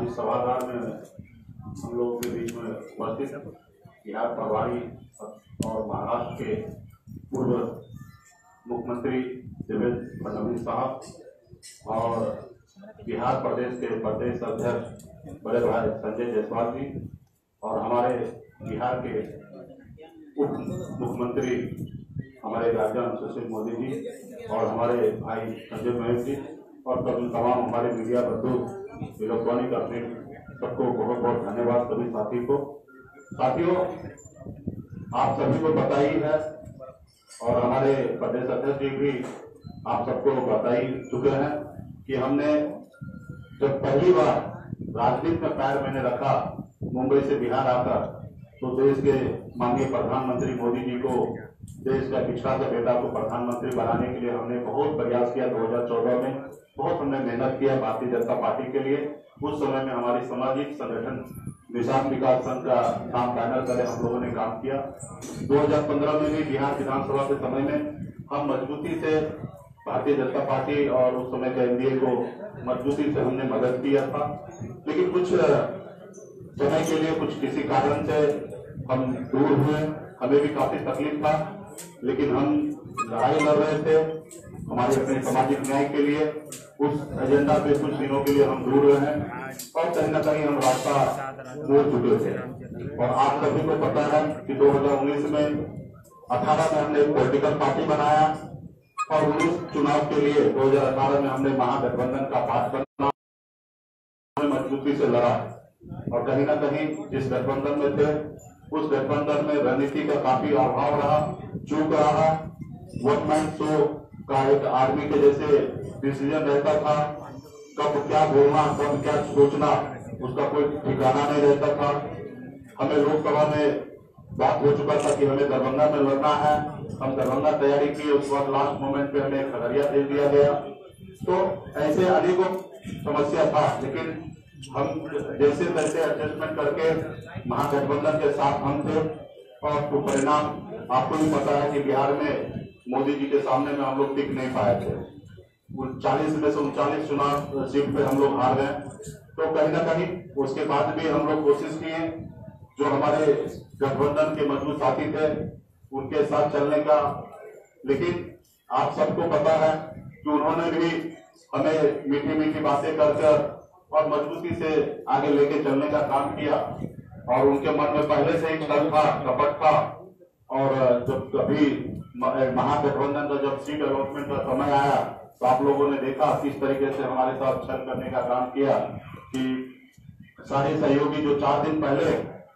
आज इस सभागार में हम लोगों के बीच में उपस्थित बिहार प्रभारी और महाराष्ट्र के पूर्व मुख्यमंत्री देवेंद्र फडणवीस साहब और बिहार प्रदेश के प्रदेश अध्यक्ष बड़े भाई संजय जायसवाल जी और हमारे बिहार के उप मुख्यमंत्री हमारे गार्जियन सुशील मोदी जी और हमारे भाई संजय महेश जी और तमाम हमारे मीडिया बंधु इलेक्ट्रॉनिक अपने सबको बहुत बहुत धन्यवाद। सभी साथियों आप सभी को पता ही है और हमारे प्रदेश अध्यक्ष जी भी आप सबको बता ही चुके हैं कि हमने जब पहली बार राजनीति में पैर मैंने रखा मुंबई से बिहार आकर तो देश के माननीय प्रधानमंत्री मोदी जी को देश का पिछड़ा सा बेटा को प्रधानमंत्री बनाने के लिए हमने बहुत प्रयास किया। 2014 में बहुत हमने मेहनत किया भारतीय जनता पार्टी के लिए। उस समय में हमारी सामाजिक संगठन निशान विकास संघ का नाम बैनर करे हम लोगों ने काम किया। 2015 में भी बिहार विधानसभा के समय में हम मजबूती से भारतीय जनता पार्टी और उस समय के एनडीए को मजबूती से हमने मदद किया था, लेकिन कुछ समय के लिए कुछ किसी कारण से हम दूर हुए। हमें भी काफी तकलीफ था, लेकिन हम लड़ाई लड़ रहे थे हमारे अपने सामाजिक न्याय के लिए। उस एजेंडा पे कुछ दिनों के लिए हम दूर हुए हैं और कहीं न कहीं हम रास्ता मोड़ चुके थे। और आप सभी को पता है कि 2019 में 18 में हमने एक पॉलिटिकल पार्टी बनाया और 19 चुनाव के लिए 2018 में हमने महागठबंधन का पार्ट बना मजबूती से लड़ा और कहीं न कहीं जिस गठबंधन में थे उस गठबंधन में रणनीति का काफी अभाव रहा, चूक रहा। वन मैन शो का एक आर्मी के जैसे डिसीजन रहता था, कब क्या बोलना कब क्या सोचना उसका कोई ठिकाना नहीं रहता था। हमें लोकसभा में बात हो चुका था कि हमें दरभंगा में लड़ना है, हम दरभंगा तैयारी की, उस वक्त लास्ट मोमेंट पे हमें खगड़िया दे दिया गया। तो ऐसे अनेकों समस्या था, लेकिन हम जैसे तैसे एडजस्टमेंट करके महागठबंधन के साथ हम थे और तो परिणाम आपको भी पता है कि बिहार में मोदी जी के सामने में हम लोग टिक नहीं पाए थे। 40 में से 39 चुनाव सीट पे हम लोग हार गए। तो कहीं ना कहीं उसके बाद भी हम लोग कोशिश किए, जो हमारे गठबंधन के मजबूत साथी थे उनके साथ चलने का, लेकिन आप सबको पता है कि उन्होंने भी हमें मीठी मीठी बातें कर और मजबूती से आगे लेके चलने का काम किया। और उनके मन में पहले से ही छल था, कपट था। और जब कभी महागठबंधन का जब सीट अलॉटमेंट का समय आया तो आप लोगों ने देखा किस तरीके से हमारे साथ छल करने का काम किया कि सारे सहयोगी जो 4 दिन पहले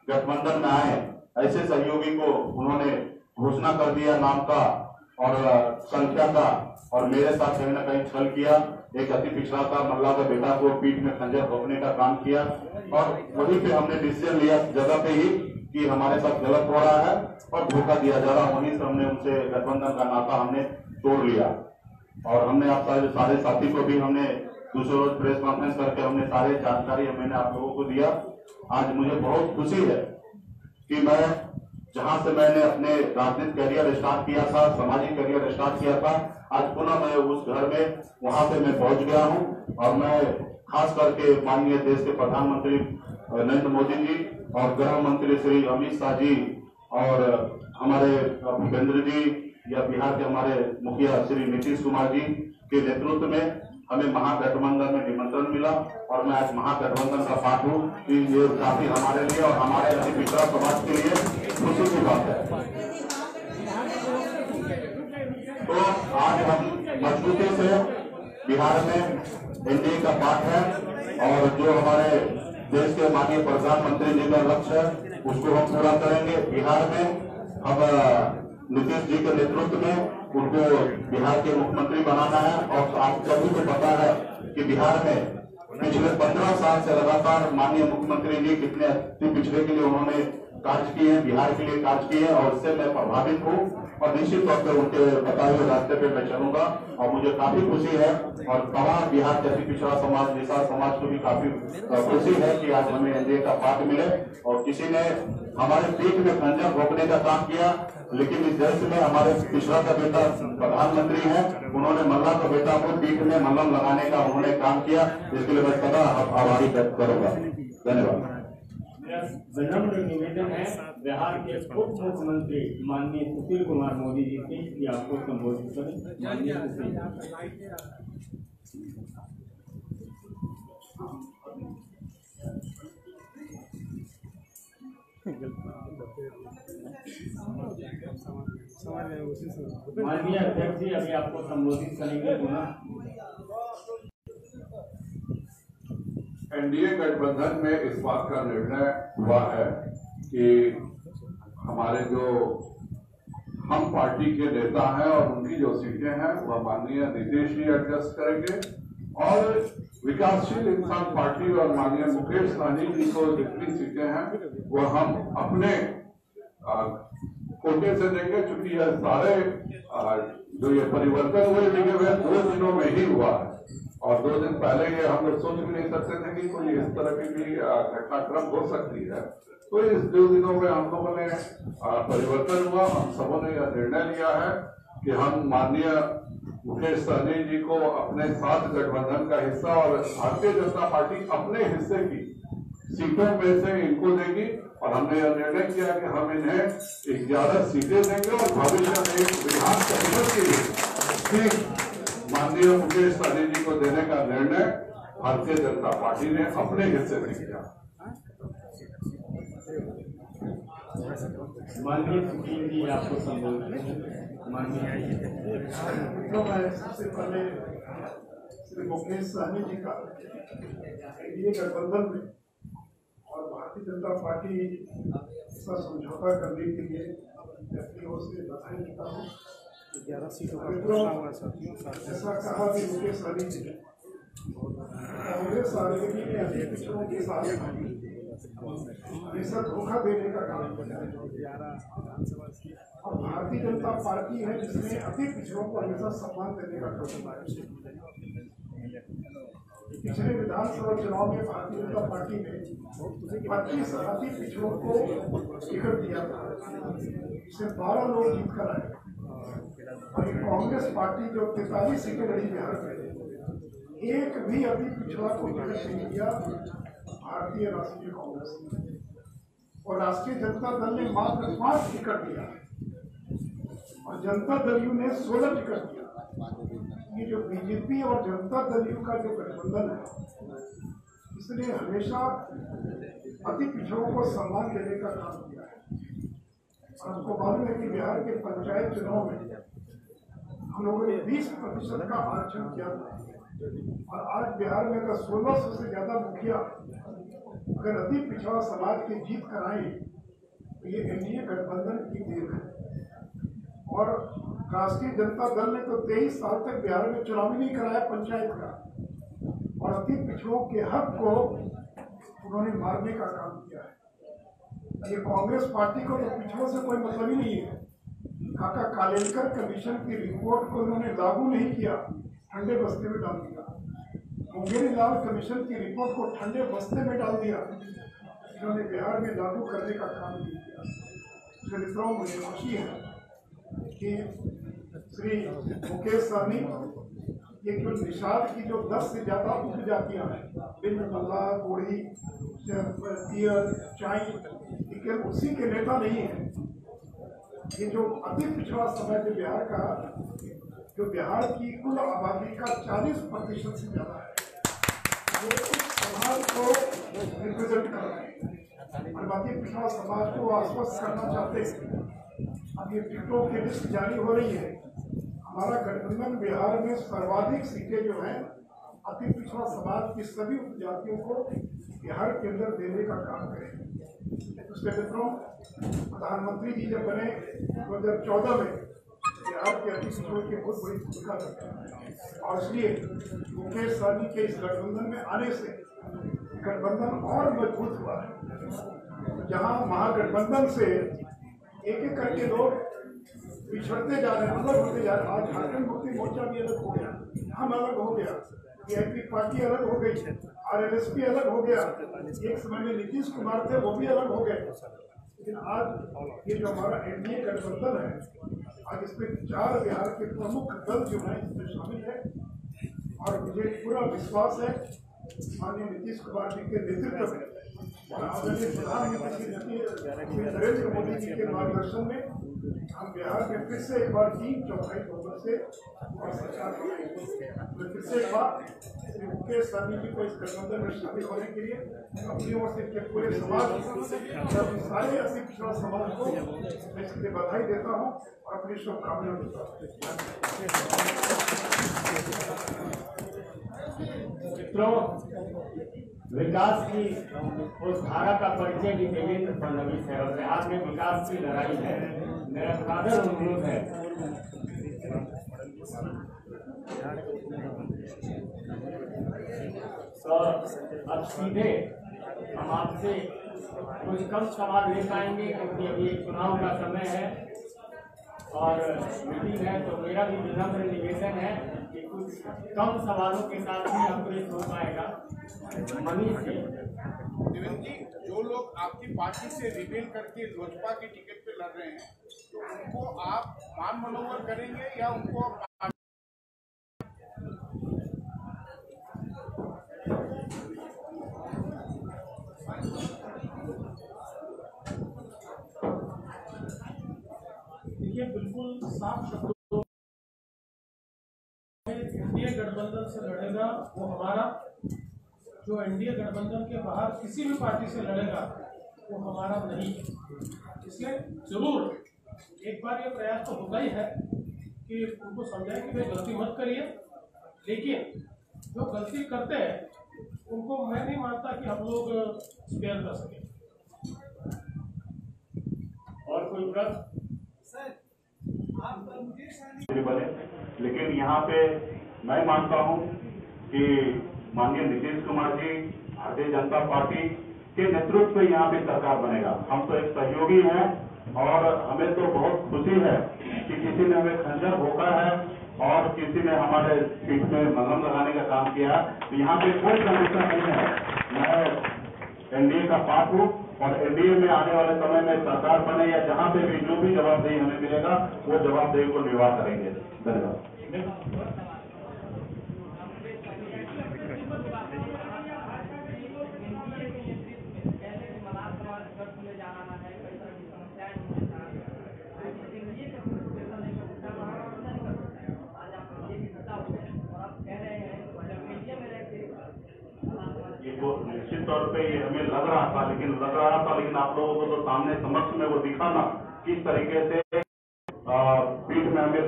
गठबंधन में आए, ऐसे सहयोगी को उन्होंने घोषणा कर दिया नाम का और संख्या का, और मेरे साथ कहीं ना कहीं छल किया। एक अति पिछड़ा था मल्ला का बेटा को पीठ में खंजर भोंकने का काम किया और वहीं पे हमने डिसीजन लिया जगह पे ही कि हमारे साथ गलत हो रहा है और धोखा दिया जा रहा। वहीं से हमने उनसे गठबंधन का नाता हमने तोड़ लिया। और हमने आप सारे साथी को भी हमने दूसरे रोज प्रेस कॉन्फ्रेंस करके हमने सारे जानकारी मैंने आप लोगों को दिया। आज मुझे बहुत खुशी है कि मैं जहां से मैंने अपने राजनीतिक करियर स्टार्ट किया था, सामाजिक करियर स्टार्ट किया था, आज पुनः मैं उस घर में वहां पे मैं पहुंच गया हूं। और मैं खास करके माननीय देश के प्रधानमंत्री नरेंद्र मोदी जी और गृह मंत्री श्री अमित शाह जी और हमारे भूपेंद्र जी या बिहार के हमारे मुखिया श्री नीतीश कुमार जी के नेतृत्व में हमें महागठबंधन में निमंत्रण मिला और मैं आज महागठबंधन का पार्ट हूँ। ये काफी हमारे लिए और हमारे अति पिछड़ा समाज के लिए खुशी की बात है। तो आज हम मजबूती से बिहार में एनडीए का पार्ट है और जो हमारे देश के माननीय प्रधानमंत्री जी का लक्ष्य है उसको हम पूरा करेंगे। बिहार में हम नीतीश जी के नेतृत्व में उनको बिहार के मुख्यमंत्री बनाना है। और आप सभी को पता है कि बिहार में पिछले 15 साल से लगातार माननीय मुख्यमंत्री जी कितने अति पिछड़े के लिए उन्होंने कार्य किए हैं, बिहार के लिए कार्य किए हैं और इससे मैं प्रभावित हूँ और निश्चित तौर पर उनके बताए हुए रास्ते पे मैं चलूंगा। और मुझे काफी खुशी है और तमाम बिहार के अति पिछड़ा समाज निषाद समाज को भी काफी खुशी है कि आज हमें एनडीए का पार्ट मिले। और किसी ने हमारे पीठ में खंजर भोंकने का काम किया लेकिन इस देश में हमारे पिछड़ा का बेटा प्रधानमंत्री हैं, उन्होंने मल्ला का बेटा को पीठ में मल्लम लगाने का उन्होंने काम किया, इसके लिए मैं सदा आभारी व्यक्त करूंगा। धन्यवाद। विनम्र निवेदन है बिहार के उप मुख्यमंत्री माननीय सुशील कुमार मोदी जी से कि आपको संबोधित करें। माननीय अध्यक्ष जी अभी आपको संबोधित करेंगे। एनडीए गठबंधन में इस बात का निर्णय हुआ है कि हमारे जो हम पार्टी के नेता हैं और उनकी जो सीटें हैं वह माननीय नीतीश जी एडजस्ट करेंगे और विकासशील इंसान पार्टी और माननीय मुकेश सहनी जी को जितनी सीटें हैं वह हम अपने कोटे से देंगे, क्योंकि यह सारे जो ये परिवर्तन हुए लिखे हुए 2 दिनों में ही हुआ है और 2 दिन पहले ये हम लोग सोच भी नहीं सकते थे कि कोई इस तरह की भी घटनाक्रम हो सकती है। तो इस 2 दिनों में हम लोगों ने परिवर्तन हुआ, हम सबों ने यह निर्णय लिया है कि हम माननीय मुकेश सहनी जी को अपने साथ गठबंधन का हिस्सा और भारतीय जनता पार्टी अपने हिस्से की सीटों में से इनको देगी और हमने यह निर्णय किया कि हम इन्हें 11 सीटें देंगे और भविष्य में एक विधान परिषद की सीट माननीय मुकेश सहनी जी को देने का निर्णय भारतीय जनता पार्टी ने अपने हिस्से से किया। माननीय सुशील जी आपको संबोधित। सबसे पहले श्री मुकेश सहनी जी का एनडीए गठबंधन में और भारतीय जनता पार्टी का समझौता करने के लिए अपनी ओर से बधाई देता हूँ। 11 सीटों का ऐसा कहा कि मुकेश सहनी जी कांग्रेस राजनीति में अधिक पिछड़ों के साथ हमेशा धोखा देने का काम किया और भारतीय जनता पार्टी है जिसने अधिक पिछड़ों को हमेशा सम्मान देने का काम किया। पिछले विधानसभा चुनाव में भारतीय जनता पार्टी ने 25 अति पिछड़ों को टिकट दिया था, जिसे 12 लोग जीत कर आए और कांग्रेस पार्टी जो 43 सीटें लड़ी बिहार में, एक भी अति पिछड़ा को टिकट नहीं दिया भारतीय राष्ट्रीय कांग्रेस ने और राष्ट्रीय जनता दल ने मात्र 5 टिकट दिया और जनता दल यू ने 16 टिकट दिया। ये जो बीजेपी और जनता दल यू का जो गठबंधन है, इसने हमेशा अति पिछड़ों को सम्मान देने का काम किया है। आपको मालूम है कि बिहार के पंचायत चुनाव में हम लोगों ने 20% का आरक्षण किया था और आज बिहार में अगर 1600 से ज्यादा मुखिया अगर अति पिछड़ा समाज की जीत कराएं तो ये एनडीए गठबंधन की देन है। और राष्ट्रीय जनता दल ने तो 23 साल तक बिहार में चुनाव ही नहीं कराया पंचायत का और अति पिछड़ों के हक को उन्होंने मारने का काम किया है। ये कांग्रेस पार्टी को तो पिछड़ों से कोई मतलब ही नहीं है। काका कालेलकर कमीशन की रिपोर्ट को उन्होंने लागू नहीं किया, ठंडे बस्ते में डाल दिया। मुंगेरी लाल कमीशन की रिपोर्ट को ठंडे बस्ते में डाल दिया, इन्होंने बिहार में लागू करने का काम नहीं किया। मित्रों, मुझे खुशी है कि श्री मुकेश सहनी ये जो निषाद की जो 10 से ज्यादा उपजातियां हैं, बिंद, मल्ला, गोड़ी, तियर, चाई, केवल उसी के नेता नहीं है। ये जो अति पिछड़ा समाज बिहार का, जो बिहार की कुल आबादी का 40% से ज्यादा है, वो इस समाज को रिप्रेजेंट कर रहे हैं और अति पिछड़ा समाज को आश्वस्त करना चाहते हैं। अब ये टिकटों की लिस्ट जारी हो रही है। हमारा गठबंधन बिहार में सर्वाधिक सीटें जो है अति पिछड़ा समाज की सभी उपजातियों को बिहार के अंदर देने का काम करेंगे। दूसरे मित्रों, प्रधानमंत्री जी जब बने 2014 में बिहार के अति पिछड़ों की बहुत बड़ी भूमिका रही और इसलिए मुकेश सहनी के इस गठबंधन में आने से गठबंधन और मजबूत हुआ है। जहां महागठबंधन से एक एक करके लोग पिछड़ते जा रहे हैं, अलग होते जा रहे हैं। आज झारखंड मुक्ति मोर्चा भी अलग हो गया, हम अलग हो गया, वीआईपी पार्टी अलग हो गई, आरएलएसपी अलग हो गया, एक समय में नीतीश कुमार थे वो भी अलग हो गए। लेकिन आज ये जो हमारा एनडीए गठबंधन है, आज इसमें 4 बिहार के प्रमुख दल जो है इसमें शामिल है और मुझे पूरा विश्वास है माननीय नीतीश कुमार जी के नेतृत्व में और आदरणीय प्रधानमंत्री श्री नरेंद्र मोदी जी के मार्गदर्शन में हम बिहार में फिर से एक बार 3/4 बहुमत से और सरकार बनाएंगे। फिर से एक बार श्री मुकेश सहनी जी को इस गठबंधन में शामिल होने के लिए अपनी ओर से इनके पूरे समाज सारे अति पिछड़ा समाज को मैं इसके लिए बधाई देता हूँ और अपनी शुभकामनाएं देता हूँ। विकास की उस धारा का परिचय भी देवेंद्र फडणवीस है और बिहार में विकास की लड़ाई है। मेरा सादर अनुरोध है तो अब सीधे हम आपसे कुछ कम सवाल ले पाएंगे क्योंकि अभी चुनाव का समय है और मीटिंग है, तो मेरा भी विनम्र निवेदन है कि कुछ कम सवालों के साथ ही अंकुरित हो पाएगा। मनीष जी, देवेंद्र जी, जो लोग आपकी पार्टी से रिबेल करके लोजपा के टिकट पे लड़ रहे हैं, तो उनको आप मान मनोवर करेंगे या उनको देखिए, बिल्कुल साफ शब्दों एनडीए गठबंधन से लड़ेगा वो हमारा, जो एनडीए गठबंधन के बाहर किसी भी पार्टी से लड़ेगा वो हमारा नहीं। इसलिए जरूर एक बार ये प्रयास तो होता ही है कि उनको समझाएं कि भाई गलती मत करिए, लेकिन जो गलती करते हैं उनको मैं नहीं मानता कि हम लोग स्पेयर कर सकें। और कोई प्रश्न? बने, लेकिन यहाँ पे मैं मानता हूँ कि माननीय नीतीश कुमार जी भारतीय जनता पार्टी के नेतृत्व में यहाँ पे सरकार बनेगा। हम तो एक सहयोगी हैं और हमें तो बहुत खुशी है कि किसी ने हमें खंजर भोंका है और किसी ने हमारे पीठ में मलहम लगाने का काम किया। तो यहाँ पे कोई समस्या नहीं है। मैं एनडीए का पार्ट हूँ और एनडीए में आने वाले समय में सरकार बने या जहाँ पे भी जो भी जवाबदेही हमें मिलेगा वो जवाबदेही को निर्वाह करेंगे। धन्यवाद। वो निश्चित तौर पे ये हमें लग रहा था, लेकिन आप लोगों को तो सामने समक्ष में वो दिखा ना किस तरीके से पीठ में हमें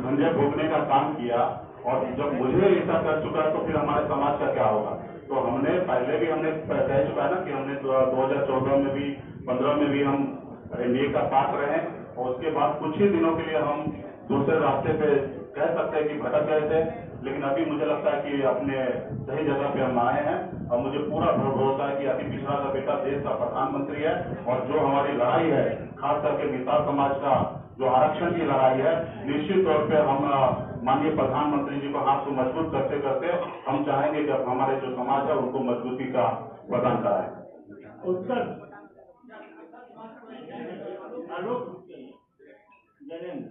खंजर भोगने का काम किया। और जब मुझे ऐसा कर चुका तो फिर हमारे समाज का क्या होगा। तो हमने पहले भी कह चुका है ना कि हमने 2014 में भी 15 में भी हम एनडीए का पार्ट रहे और उसके बाद कुछ ही दिनों के लिए हम दूसरे रास्ते पे कह सकते हैं कि भटक गए थे, लेकिन अभी मुझे लगता है कि अपने सही जगह पे हम आए हैं और मुझे पूरा भरोसा है कि अति पिछड़ा का बेटा देश का प्रधानमंत्री है और जो हमारी लड़ाई है खास करके निषाद समाज का जो आरक्षण की लड़ाई है, निश्चित तौर पे हम माननीय प्रधानमंत्री जी को हाथ को मजबूत करते करते हम चाहेंगे कि हमारे जो समाज है उनको मजबूती का प्रदान कराए। उत्तर जैनेन्द्र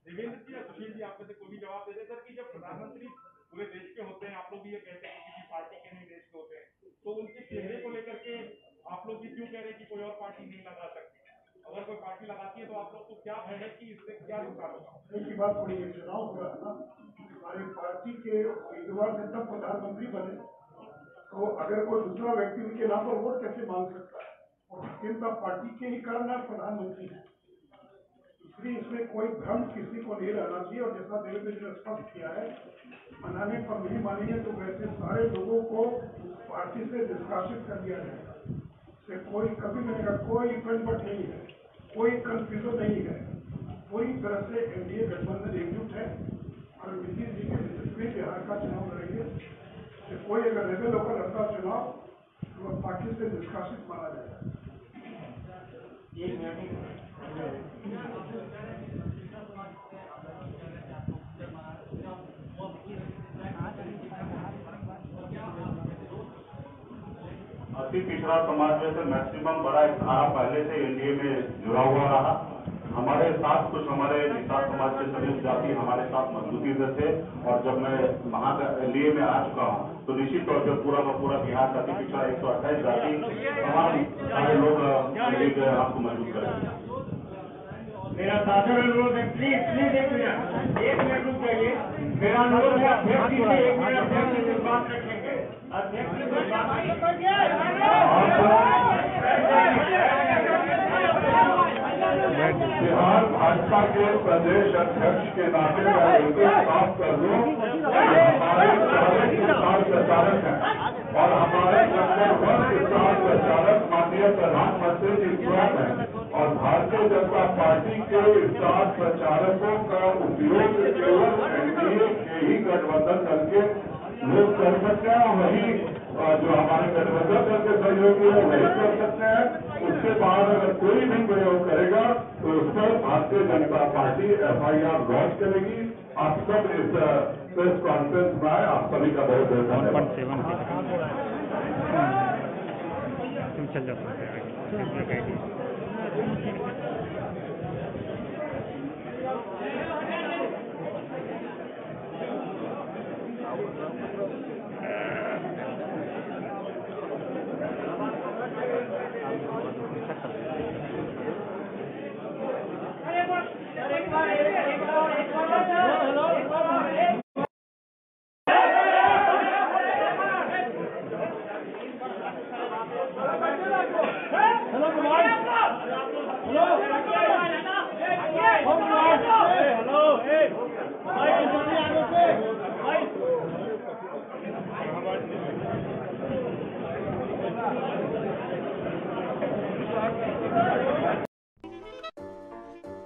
देवेंद्र जी या सुशील जी, आप में से कोई भी जवाब दे दे सर कि जब प्रधानमंत्री पूरे देश के होते हैं, आप लोग भी ये कहते हैं कि किसी पार्टी के नहीं देश के होते हैं, तो उनके चेहरे को लेकर के आप लोग भी क्यों कह रहे हैं कि कोई और पार्टी नहीं लगा सकती? अगर कोई पार्टी लगाती है तो आप लोग को क्या भय है कि इससे क्या नुकसान होगा? एक बात थोड़ी चुनाव हुआ है ना, हमारी पार्टी के उम्मीदवार ने तब प्रधानमंत्री बने, तो अगर कोई दूसरा व्यक्ति उनके नाम पर वोट कैसे मांग सकता है? और भारतीय जनता पार्टी के ही कारण प्रधानमंत्री है, इसलिए इसमें कोई भ्रम किसी को नहीं रहना चाहिए। और जैसा देवेंद्र जी ने स्पष्ट किया है, मनाने पर नहीं मानेंगे तो वैसे सारे लोगों को पार्टी से निष्कासित कर दिया जाएगा। इससे कोई कभी मिलेगा, कोई इफेक्ट नहीं है, कोई कंफ्यूजन नहीं है। पूरी तरह से एनडीए गठबंधन एकजुट है और नीतीश जी के नेतृत्व में बिहार का चुनाव लड़ेंगे। कोई अगर रेबल होकर लड़ता चुनाव तो वह पार्टी से निष्कासित माना जाएगा। एसटी पिछड़ा समाज में से मैक्सिमम बड़ा एक धारा पहले से एनडीए में जुड़ा हुआ रहा। हमारे साथ कुछ हमारे निषाद समाज के सभी जाति हमारे साथ मजबूती से थे, और जब मैं एनडीए में आ चुका हूँ तो निश्चित तौर पर पूरा का पूरा बिहार जाति पिछड़ा 128 जाति तमाम सारे लोग आपको मजबूत करेंगे। मेरा साधारण अनुरोध है, प्लीज एक मिनट रुक जाइए। मेरा अनुरोध है अध्यक्ष जी से 1 मिनट अध्यक्ष जी से बात रखेंगे। अध्यक्ष जी से बिहार भाजपा के प्रदेश अध्यक्ष के नाते मैं बिल्कुल साफ कर दूं कि हमारे सारे स्टार प्रचारक हैं और हमारे नंबर 1 स्टार प्रचारक माननीय प्रधानमंत्री जी स्वयं हैं, और भारतीय जनता पार्टी के स्टार प्रचारकों का उपयोग केवल एनडीए के ही गठबंधन करके लोग कर सकते हैं, और वही जो हमारे गठबंधन करके सहयोगी है वही कर सकते हैं। उसके बाद अगर कोई भी प्रयोग करेगा तो उस पर Bharatiya Janata party FIR launch करेगी। आप सब इस प्रेस कॉन्फ्रेंस में आए, आप सभी का बहुत बहुत धन्यवाद।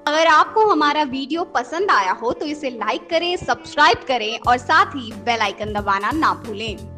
अगर आपको हमारा वीडियो पसंद आया हो तो इसे लाइक करें, सब्सक्राइब करें और साथ ही बेल आइकन दबाना ना भूलें।